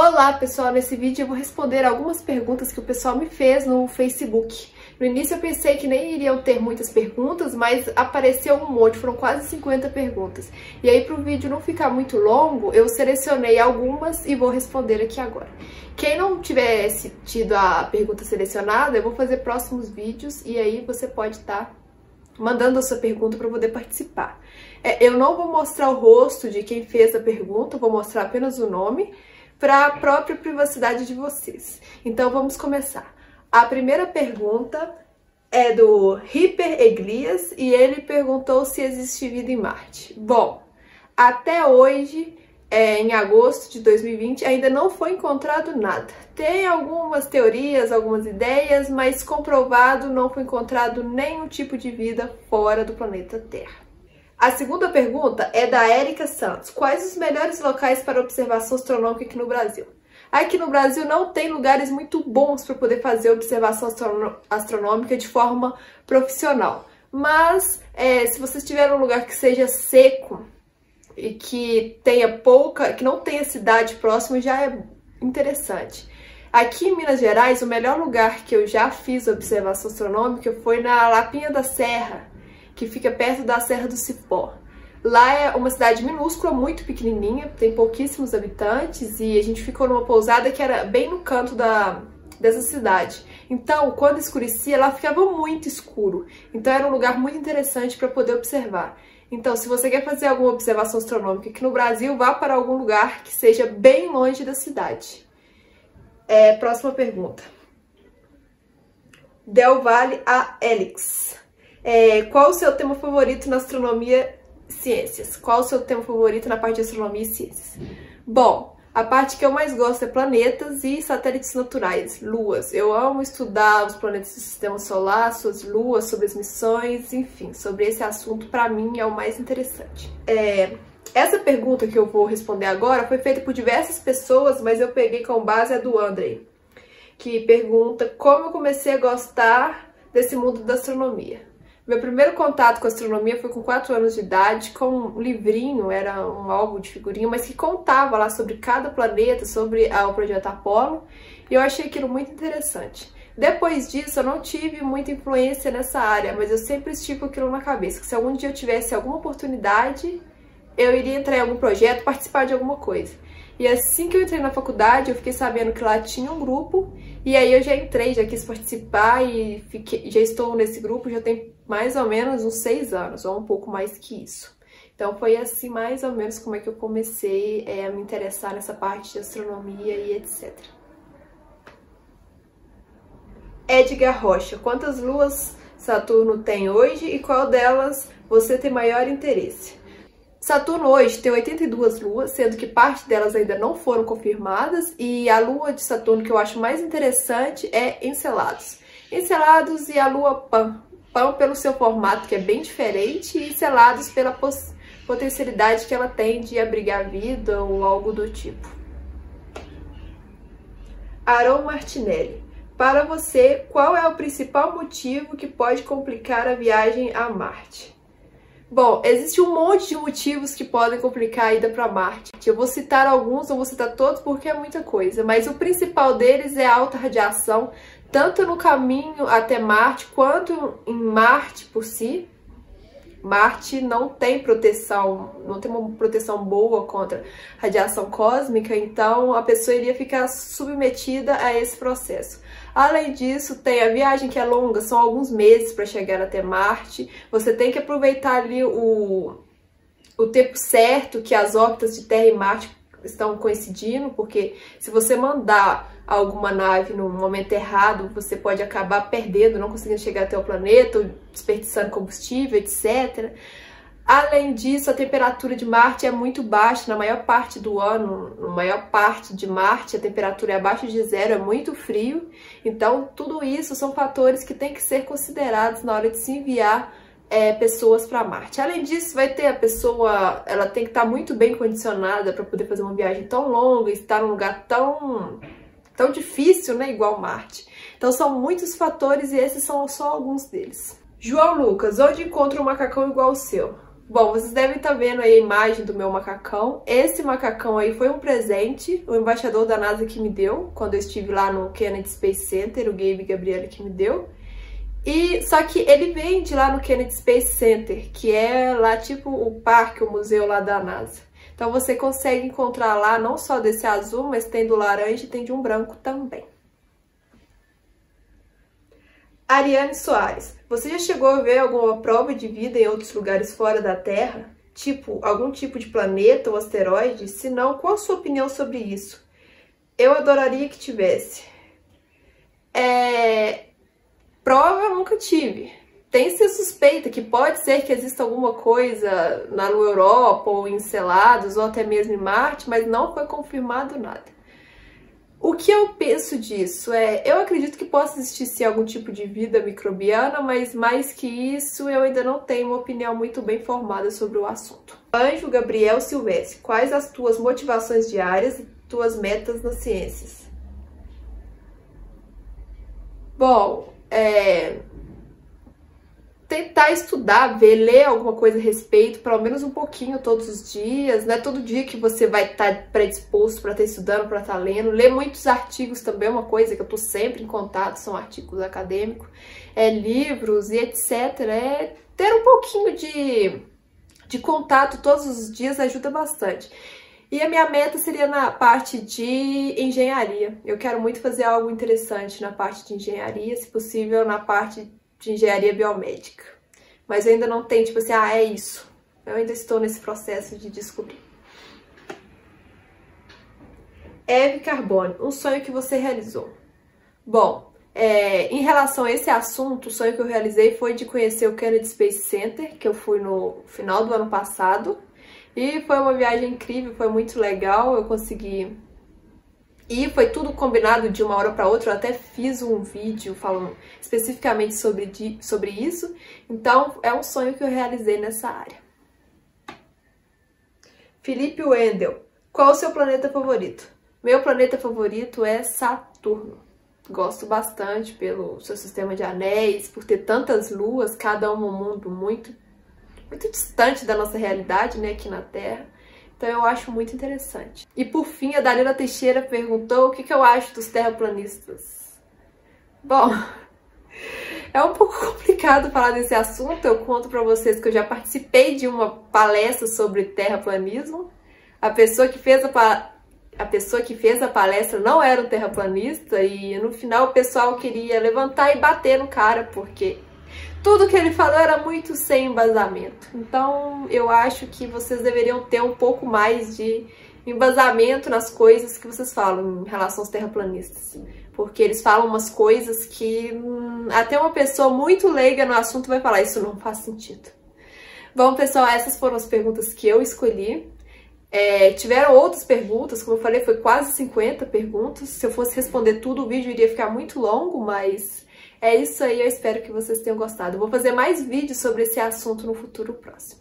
Olá pessoal, nesse vídeo eu vou responder algumas perguntas que o pessoal me fez no Facebook. No início eu pensei que nem iriam ter muitas perguntas, mas apareceu um monte, foram quase 50 perguntas. E aí para o vídeo não ficar muito longo, eu selecionei algumas e vou responder aqui agora. Quem não tivesse tido a pergunta selecionada, eu vou fazer próximos vídeos e aí você pode estar mandando a sua pergunta para poder participar. Eu não vou mostrar o rosto de quem fez a pergunta, vou mostrar apenas o nome, para a própria privacidade de vocês. Então vamos começar. A primeira pergunta é do Ripper Eglias e ele perguntou se existe vida em Marte. Bom, até hoje, em agosto de 2020, ainda não foi encontrado nada. Tem algumas teorias, algumas ideias, mas comprovado não foi encontrado nenhum tipo de vida fora do planeta Terra. A segunda pergunta é da Érica Santos. Quais os melhores locais para observação astronômica aqui no Brasil? Aqui no Brasil não tem lugares muito bons para poder fazer observação astronômica de forma profissional. Mas se vocês tiverem um lugar que seja seco e que tenha que não tenha cidade próxima, já é interessante. Aqui em Minas Gerais, o melhor lugar que eu já fiz observação astronômica foi na Lapinha da Serra, que fica perto da Serra do Cipó. Lá é uma cidade minúscula, muito pequenininha, tem pouquíssimos habitantes e a gente ficou numa pousada que era bem no canto dessa cidade. Então, quando escurecia, lá ficava muito escuro. Então, era um lugar muito interessante para poder observar. Então, se você quer fazer alguma observação astronômica aqui no Brasil, vá para algum lugar que seja bem longe da cidade. Próxima pergunta. Del Valle a Elix. Qual o seu tema favorito na astronomia e ciências? Qual o seu tema favorito na parte de astronomia e ciências? Bom, a parte que eu mais gosto é planetas e satélites naturais, luas. Eu amo estudar os planetas do sistema solar, suas luas, sobre as missões, enfim, sobre esse assunto para mim é o mais interessante. Essa pergunta que eu vou responder agora foi feita por diversas pessoas, mas eu peguei com base a do Andrei, que pergunta como eu comecei a gostar desse mundo da astronomia. Meu primeiro contato com astronomia foi com 4 anos de idade, com um livrinho, era um álbum de figurinha, mas que contava lá sobre cada planeta, sobre o projeto Apollo, e eu achei aquilo muito interessante. Depois disso, eu não tive muita influência nessa área, mas eu sempre estive com aquilo na cabeça, que se algum dia eu tivesse alguma oportunidade, eu iria entrar em algum projeto, participar de alguma coisa. E assim que eu entrei na faculdade, eu fiquei sabendo que lá tinha um grupo, e aí eu já entrei, já quis participar e já estou nesse grupo, já tem mais ou menos uns 6 anos, ou um pouco mais que isso. Então foi assim mais ou menos como é que eu comecei a me interessar nessa parte de astronomia e etc. Edgar Rocha, quantas luas Saturno tem hoje e qual delas você tem maior interesse? Saturno hoje tem 82 luas, sendo que parte delas ainda não foram confirmadas, e a lua de Saturno que eu acho mais interessante é Encelados. Encelados e a lua Pan. Pan pelo seu formato, que é bem diferente, e Encelados pela potencialidade que ela tem de abrigar vida ou algo do tipo. Aaron Martinelli. Para você, qual é o principal motivo que pode complicar a viagem a Marte? Bom, existe um monte de motivos que podem complicar a ida para Marte. Eu vou citar alguns, não vou citar todos porque é muita coisa, mas o principal deles é a alta radiação, tanto no caminho até Marte quanto em Marte por si. Marte não tem proteção, não tem uma proteção boa contra radiação cósmica, então a pessoa iria ficar submetida a esse processo. Além disso, tem a viagem que é longa, são alguns meses para chegar até Marte. Você tem que aproveitar ali o tempo certo que as órbitas de Terra e Marte estão coincidindo, porque se você mandar alguma nave no momento errado, você pode acabar perdendo, não conseguindo chegar até o planeta, ou desperdiçando combustível, etc. Além disso, a temperatura de Marte é muito baixa na maior parte do ano. Na maior parte de Marte, a temperatura é abaixo de 0, é muito frio. Então, tudo isso são fatores que têm que ser considerados na hora de se enviar pessoas para Marte. Além disso, vai ter a pessoa, ela tem que estar muito bem condicionada para poder fazer uma viagem tão longa e estar num lugar tão difícil, né, igual Marte. Então, são muitos fatores e esses são só alguns deles. João Lucas, onde encontra um macacão igual ao seu? Bom, vocês devem estar vendo aí a imagem do meu macacão. Esse macacão aí foi um presente, o embaixador da NASA que me deu, quando eu estive lá no Kennedy Space Center, o Gabe Gabriele que me deu. E só que ele vende lá no Kennedy Space Center, que é lá tipo o parque, o museu lá da NASA. Então você consegue encontrar lá não só desse azul, mas tem do laranja e tem de um branco também. Ariane Soares, você já chegou a ver alguma prova de vida em outros lugares fora da Terra? Tipo, algum tipo de planeta ou asteroide? Se não, qual a sua opinião sobre isso? Eu adoraria que tivesse. Prova eu nunca tive. Tem-se suspeita que pode ser que exista alguma coisa na Lua Europa, ou em Enceladus, ou até mesmo em Marte, mas não foi confirmado nada. O que eu penso disso eu acredito que possa existir sim algum tipo de vida microbiana, mas mais que isso, eu ainda não tenho uma opinião muito bem formada sobre o assunto. Anjo Gabriel Silvestre, quais as tuas motivações diárias e tuas metas nas ciências? Bom, tentar estudar, ler alguma coisa a respeito, pelo menos um pouquinho todos os dias. Não é todo dia que você vai estar predisposto para estar estudando, para estar lendo. Ler muitos artigos também é uma coisa que eu estou sempre em contato, são artigos acadêmicos, livros e etc. Ter um pouquinho de contato todos os dias ajuda bastante. E a minha meta seria na parte de engenharia. Eu quero muito fazer algo interessante na parte de engenharia, se possível na parte de engenharia biomédica. Mas eu ainda não tenho, tipo assim, é isso. Eu ainda estou nesse processo de descobrir. Eve Carbone, um sonho que você realizou. Bom, em relação a esse assunto, o sonho que eu realizei foi de conhecer o Kennedy Space Center, que eu fui no final do ano passado. E foi uma viagem incrível, foi muito legal, eu consegui... E foi tudo combinado de uma hora para outra, eu até fiz um vídeo falando especificamente sobre isso. Então, é um sonho que eu realizei nessa área. Felipe Wendel, qual o seu planeta favorito? Meu planeta favorito é Saturno. Gosto bastante pelo seu sistema de anéis, por ter tantas luas, cada um um mundo muito distante da nossa realidade, né, aqui na Terra. Então eu acho muito interessante. E por fim, a Dalila Teixeira perguntou o que eu acho dos terraplanistas. Bom, é um pouco complicado falar desse assunto. Eu conto pra vocês que eu já participei de uma palestra sobre terraplanismo. A pessoa que fez a palestra não era um terraplanista e no final o pessoal queria levantar e bater no cara, porque tudo que ele falou era muito sem embasamento. Então, eu acho que vocês deveriam ter um pouco mais de embasamento nas coisas que vocês falam em relação aos terraplanistas. Porque eles falam umas coisas que até uma pessoa muito leiga no assunto vai falar, isso não faz sentido. Bom, pessoal, essas foram as perguntas que eu escolhi. Tiveram outras perguntas, como eu falei, foi quase 50 perguntas. Se eu fosse responder tudo, o vídeo iria ficar muito longo, mas... é isso aí, eu espero que vocês tenham gostado. Eu vou fazer mais vídeos sobre esse assunto no futuro próximo.